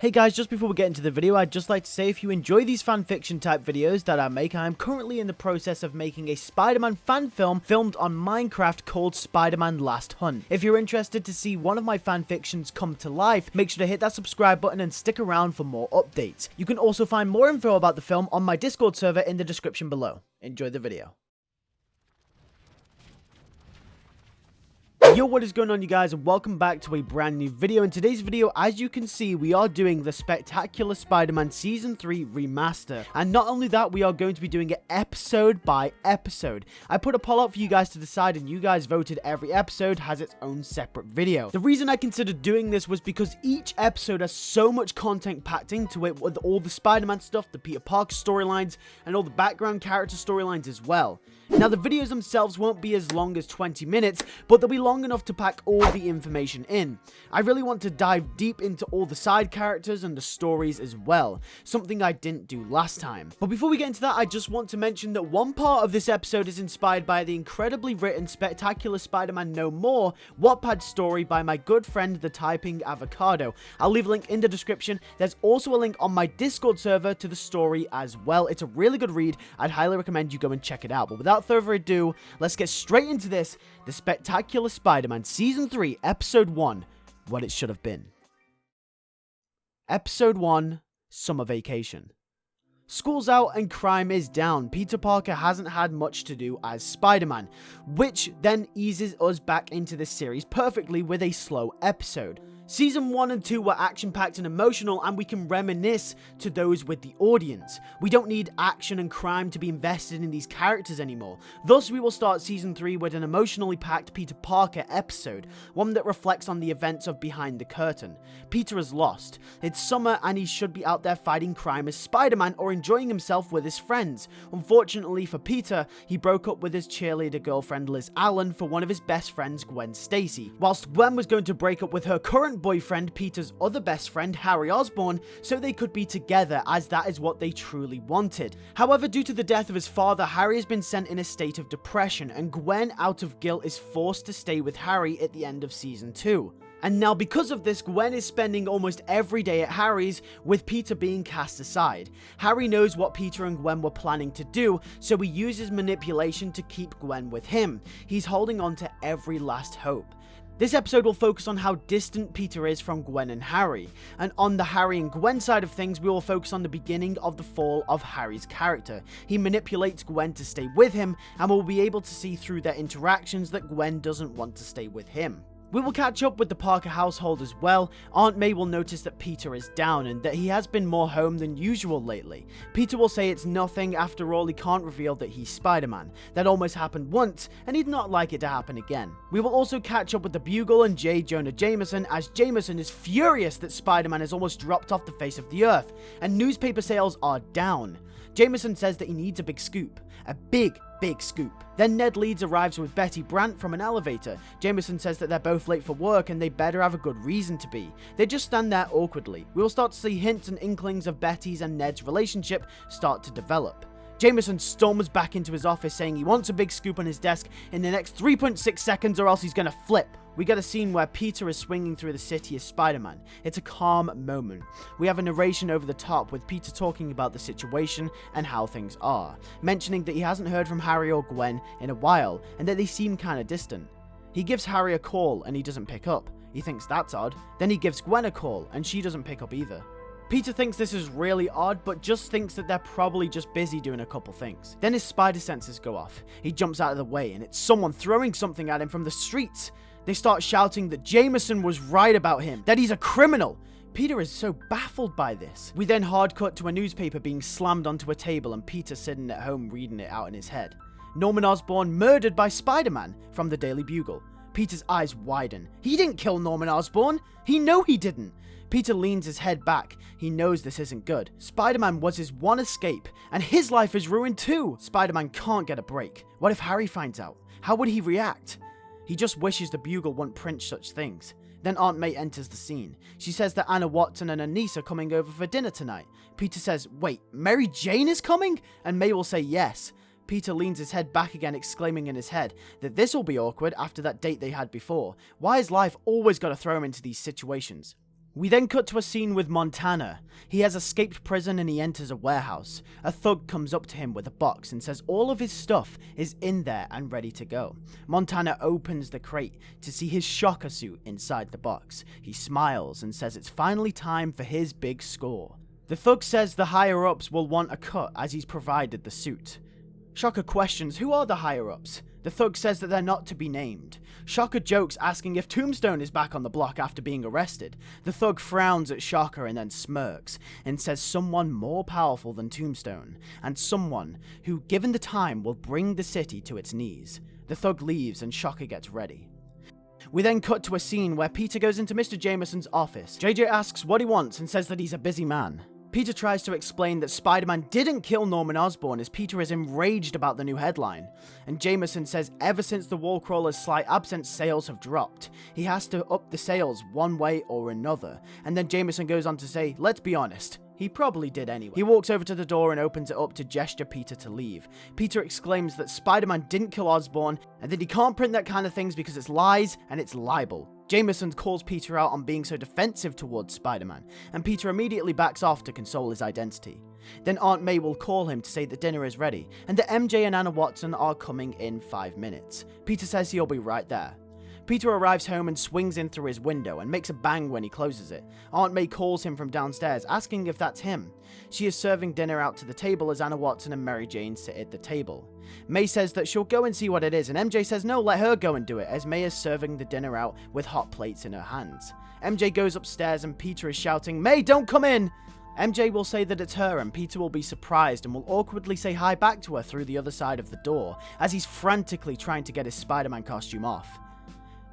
Hey guys, just before we get into the video, I'd just like to say if you enjoy these fanfiction type videos that I make, I am currently in the process of making a Spider-Man fan film filmed on Minecraft called Spider-Man Last Hunt. If you're interested to see one of my fanfictions come to life, make sure to hit that subscribe button and stick around for more updates. You can also find more info about the film on my Discord server in the description below. Enjoy the video. Yo, what is going on you guys, and welcome back to a brand new video. In today's video, as you can see, we are doing the Spectacular Spider-Man Season 3 Remaster. And not only that, we are going to be doing it episode by episode. I put a poll out for you guys to decide, and you guys voted every episode has its own separate video. The reason I considered doing this was because each episode has so much content packed into it, with all the Spider-Man stuff, the Peter Parker storylines, and all the background character storylines as well. Now, the videos themselves won't be as long as 20 minutes, but they'll be long enough to pack all the information in. I really want to dive deep into all the side characters and the stories as well, something I didn't do last time. But before we get into that, I just want to mention that one part of this episode is inspired by the incredibly written Spectacular Spider-Man No More Wattpad story by my good friend The Typing Avocado. I'll leave a link in the description. There's also a link on my Discord server to the story as well. It's a really good read. I'd highly recommend you go and check it out. But without further ado, let's get straight into this. The Spectacular Spider-Man Season 3, Episode 1, What It Should Have Been. Episode 1, Summer Vacation. School's out and crime is down. Peter Parker hasn't had much to do as Spider-Man, which then eases us back into this series perfectly with a slow episode. Season 1 and 2 were action-packed and emotional, and we can reminisce to those with the audience. We don't need action and crime to be invested in these characters anymore. Thus, we will start Season 3 with an emotionally packed Peter Parker episode, one that reflects on the events of Behind the Curtain. Peter is lost. It's summer and he should be out there fighting crime as Spider-Man or enjoying himself with his friends. Unfortunately for Peter, he broke up with his cheerleader girlfriend Liz Allen for one of his best friends, Gwen Stacy. Whilst Gwen was going to break up with her current boyfriend, Peter's other best friend, Harry Osborn, so they could be together, as that is what they truly wanted. However, due to the death of his father, Harry has been sent in a state of depression, and Gwen, out of guilt, is forced to stay with Harry at the end of Season 2. And now, because of this, Gwen is spending almost every day at Harry's, with Peter being cast aside. Harry knows what Peter and Gwen were planning to do, so he uses manipulation to keep Gwen with him. He's holding on to every last hope. This episode will focus on how distant Peter is from Gwen and Harry, and on the Harry and Gwen side of things, we will focus on the beginning of the fall of Harry's character. He manipulates Gwen to stay with him, and we'll be able to see through their interactions that Gwen doesn't want to stay with him. We will catch up with the Parker household as well. Aunt May will notice that Peter is down and that he has been more home than usual lately. Peter will say it's nothing, after all he can't reveal that he's Spider-Man. That almost happened once, and he'd not like it to happen again. We will also catch up with the Bugle and J. Jonah Jameson, as Jameson is furious that Spider-Man has almost dropped off the face of the earth, and newspaper sales are down. Jameson says that he needs a big scoop. A big scoop. Then Ned Leeds arrives with Betty Brant from an elevator. Jameson says that they're both late for work and they better have a good reason to be. They just stand there awkwardly. We will start to see hints and inklings of Betty's and Ned's relationship start to develop. Jameson storms back into his office saying he wants a big scoop on his desk in the next 3.6 seconds or else he's gonna flip. We get a scene where Peter is swinging through the city as Spider-Man. It's a calm moment. We have a narration over the top with Peter talking about the situation and how things are, mentioning that he hasn't heard from Harry or Gwen in a while and that they seem kinda distant. He gives Harry a call and he doesn't pick up. He thinks that's odd. Then he gives Gwen a call and she doesn't pick up either. Peter thinks this is really odd, but just thinks that they're probably just busy doing a couple things. Then his spider senses go off. He jumps out of the way and it's someone throwing something at him from the streets. They start shouting that Jameson was right about him, that he's a criminal. Peter is so baffled by this. We then hard cut to a newspaper being slammed onto a table and Peter sitting at home reading it out in his head. Norman Osborn murdered by Spider-Man from the Daily Bugle. Peter's eyes widen. He didn't kill Norman Osborn. He didn't. Peter leans his head back. He knows this isn't good. Spider-Man was his one escape, and his life is ruined too. Spider-Man can't get a break. What if Harry finds out? How would he react? He just wishes the Bugle wouldn't print such things. Then Aunt May enters the scene. She says that Anna Watson and her niece are coming over for dinner tonight. Peter says, wait, Mary Jane is coming? And May will say yes. Peter leans his head back again, exclaiming in his head that this will be awkward after that date they had before. Why has life always got to throw him into these situations? We then cut to a scene with Montana. He has escaped prison and he enters a warehouse. A thug comes up to him with a box and says all of his stuff is in there and ready to go. Montana opens the crate to see his shocker suit inside the box. He smiles and says it's finally time for his big score. The thug says the higher-ups will want a cut as he's provided the suit. Shocker questions who are the higher-ups. The thug says that they're not to be named. Shocker jokes asking if Tombstone is back on the block after being arrested. The thug frowns at Shocker and then smirks and says someone more powerful than Tombstone and someone who, given the time, will bring the city to its knees. The thug leaves and Shocker gets ready. We then cut to a scene where Peter goes into Mr. Jameson's office. JJ asks what he wants and says that he's a busy man. Peter tries to explain that Spider-Man didn't kill Norman Osborn as Peter is enraged about the new headline, and Jameson says ever since the Wallcrawler's slight absence, sales have dropped. He has to up the sales one way or another, and then Jameson goes on to say, let's be honest, he probably did anyway. He walks over to the door and opens it up to gesture Peter to leave. Peter exclaims that Spider-Man didn't kill Osborn, and that he can't print that kind of things because it's lies and it's libel. Jameson calls Peter out on being so defensive towards Spider-Man, and Peter immediately backs off to console his identity. Then Aunt May will call him to say that dinner is ready, and that MJ and Anna Watson are coming in 5 minutes. Peter says he'll be right there. Peter arrives home and swings in through his window and makes a bang when he closes it. Aunt May calls him from downstairs, asking if that's him. She is serving dinner out to the table as Anna Watson and Mary Jane sit at the table. May says that she'll go and see what it is, and MJ says no, let her go and do it, as May is serving the dinner out with hot plates in her hands. MJ goes upstairs and Peter is shouting, May, don't come in! MJ will say that it's her and Peter will be surprised and will awkwardly say hi back to her through the other side of the door, as he's frantically trying to get his Spider-Man costume off.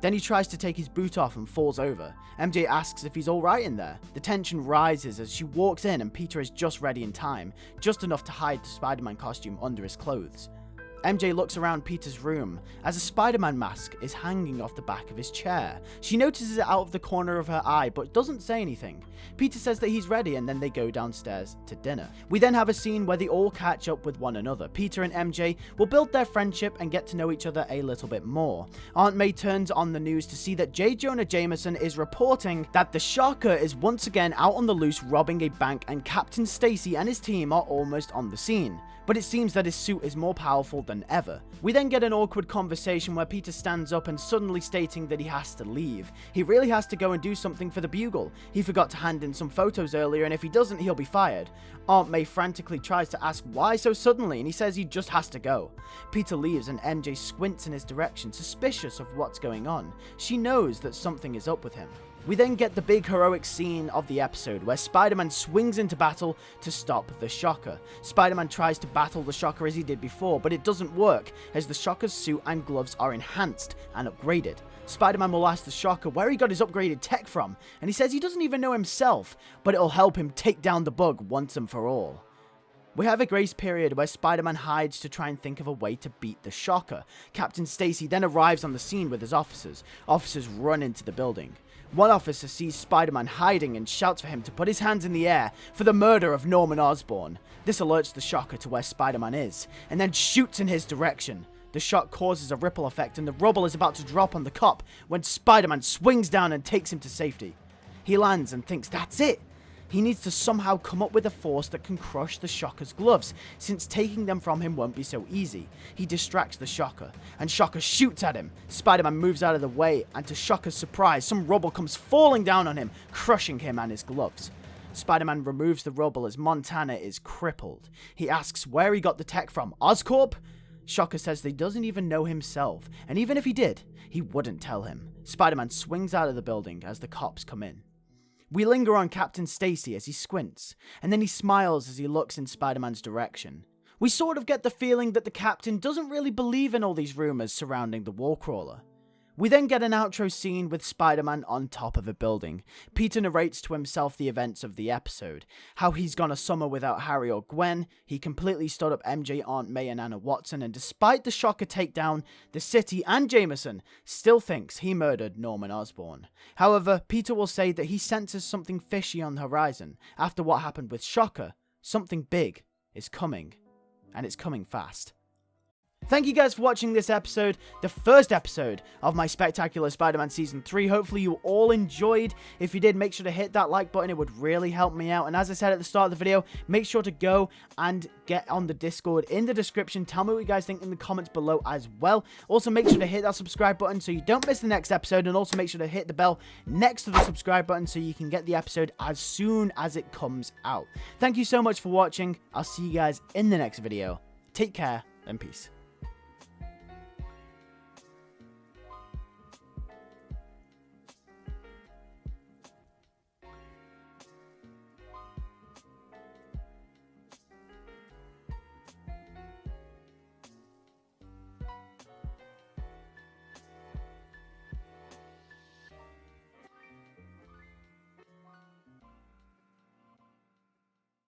Then he tries to take his boot off and falls over. MJ asks if he's alright in there. The tension rises as she walks in and Peter is just ready in time, just enough to hide the Spider-Man costume under his clothes. MJ looks around Peter's room as a Spider-Man mask is hanging off the back of his chair. She notices it out of the corner of her eye but doesn't say anything. Peter says that he's ready and then they go downstairs to dinner. We then have a scene where they all catch up with one another. Peter and MJ will build their friendship and get to know each other a little bit more. Aunt May turns on the news to see that J. Jonah Jameson is reporting that the Shocker is once again out on the loose robbing a bank and Captain Stacy and his team are almost on the scene. But it seems that his suit is more powerful than ever. We then get an awkward conversation where Peter stands up and suddenly stating that he has to leave. He really has to go and do something for the Bugle. He forgot to hand in some photos earlier and if he doesn't, he'll be fired. Aunt May frantically tries to ask why so suddenly and he says he just has to go. Peter leaves and MJ squints in his direction, suspicious of what's going on. She knows that something is up with him. We then get the big heroic scene of the episode where Spider-Man swings into battle to stop the Shocker. Spider-Man tries to battle the Shocker as he did before, but it doesn't work as the Shocker's suit and gloves are enhanced and upgraded. Spider-Man will ask the Shocker where he got his upgraded tech from, and he says he doesn't even know himself, but it'll help him take down the Bug once and for all. We have a grace period where Spider-Man hides to try and think of a way to beat the Shocker. Captain Stacy then arrives on the scene with his officers. Officers run into the building. One officer sees Spider-Man hiding and shouts for him to put his hands in the air for the murder of Norman Osborn. This alerts the Shocker to where Spider-Man is, and then shoots in his direction. The shot causes a ripple effect and the rubble is about to drop on the cop when Spider-Man swings down and takes him to safety. He lands and thinks that's it. He needs to somehow come up with a force that can crush the Shocker's gloves, since taking them from him won't be so easy. He distracts the Shocker, and Shocker shoots at him. Spider-Man moves out of the way, and to Shocker's surprise, some rubble comes falling down on him, crushing him and his gloves. Spider-Man removes the rubble as Montana is crippled. He asks where he got the tech from. Oscorp? Shocker says that he doesn't even know himself, and even if he did, he wouldn't tell him. Spider-Man swings out of the building as the cops come in. We linger on Captain Stacy as he squints, and then he smiles as he looks in Spider-Man's direction. We sort of get the feeling that the Captain doesn't really believe in all these rumors surrounding the Wallcrawler. We then get an outro scene with Spider-Man on top of a building. Peter narrates to himself the events of the episode, how he's gone a summer without Harry or Gwen, he completely stood up MJ, Aunt May and Anna Watson, and despite the Shocker takedown, the city and Jameson still thinks he murdered Norman Osborn. However, Peter will say that he senses something fishy on the horizon. After what happened with Shocker, something big is coming, and it's coming fast. Thank you guys for watching this episode, the first episode of my Spectacular Spider-Man Season 3. Hopefully you all enjoyed. If you did, make sure to hit that like button. It would really help me out. And as I said at the start of the video, make sure to go and get on the Discord in the description. Tell me what you guys think in the comments below as well. Also, make sure to hit that subscribe button so you don't miss the next episode. And also make sure to hit the bell next to the subscribe button so you can get the episode as soon as it comes out. Thank you so much for watching. I'll see you guys in the next video. Take care and peace.